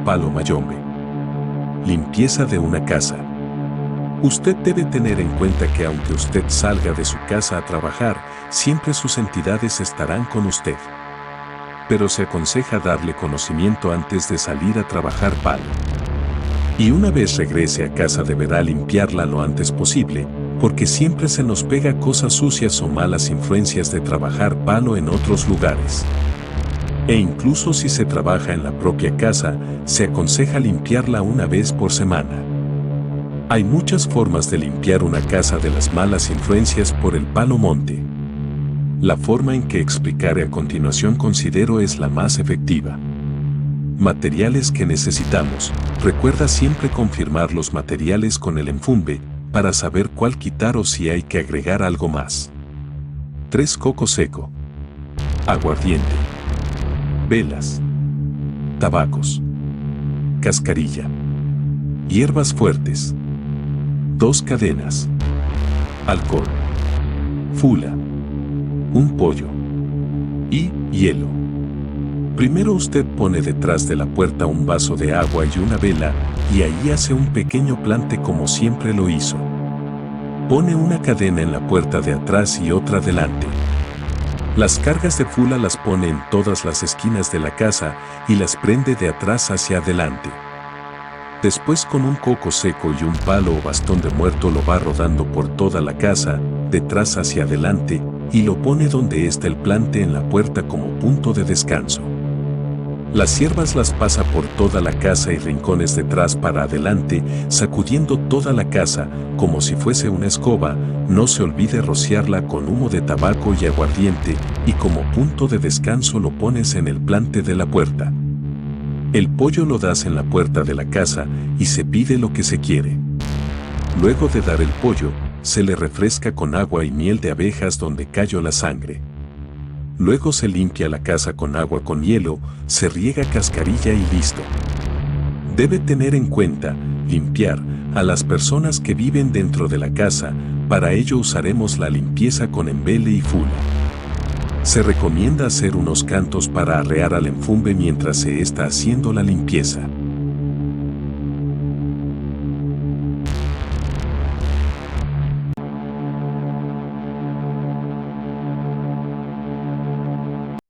palo mayombe. Limpieza de una casa. Usted debe tener en cuenta que aunque usted salga de su casa a trabajar, siempre sus entidades estarán con usted. Pero se aconseja darle conocimiento antes de salir a trabajar palo. Y una vez regrese a casa deberá limpiarla lo antes posible, porque siempre se nos pega cosas sucias o malas influencias de trabajar palo en otros lugares. E incluso si se trabaja en la propia casa, se aconseja limpiarla una vez por semana. Hay muchas formas de limpiar una casa de las malas influencias por el palo monte. La forma en que explicaré a continuación considero es la más efectiva. Materiales que necesitamos. Recuerda siempre confirmar los materiales con el enfumbe para saber cuál quitar o si hay que agregar algo más. 3 coco seco. Aguardiente. Velas. Tabacos. Cascarilla. Hierbas fuertes. 2 cadenas. Alcohol. Fula. Un pollo. Y hielo. Primero usted pone detrás de la puerta un vaso de agua y una vela, y ahí hace un pequeño plante como siempre lo hizo. Pone una cadena en la puerta de atrás y otra delante. Las cargas de fula las pone en todas las esquinas de la casa y las prende de atrás hacia adelante. Después con un coco seco y un palo o bastón de muerto lo va rodando por toda la casa, detrás hacia adelante, y lo pone donde está el plante en la puerta como punto de descanso. Las hierbas las pasa por toda la casa y rincones detrás para adelante, sacudiendo toda la casa como si fuese una escoba. No se olvide rociarla con humo de tabaco y aguardiente, y como punto de descanso lo pones en el plante de la puerta. El pollo lo das en la puerta de la casa y se pide lo que se quiere. Luego de dar el pollo, se le refresca con agua y miel de abejas donde cayó la sangre. Luego se limpia la casa con agua con hielo, se riega cascarilla y listo. Debe tener en cuenta, limpiar a las personas que viven dentro de la casa. Para ello usaremos la limpieza con embele y fula. Se recomienda hacer unos cantos para arrear al enfumbe mientras se está haciendo la limpieza.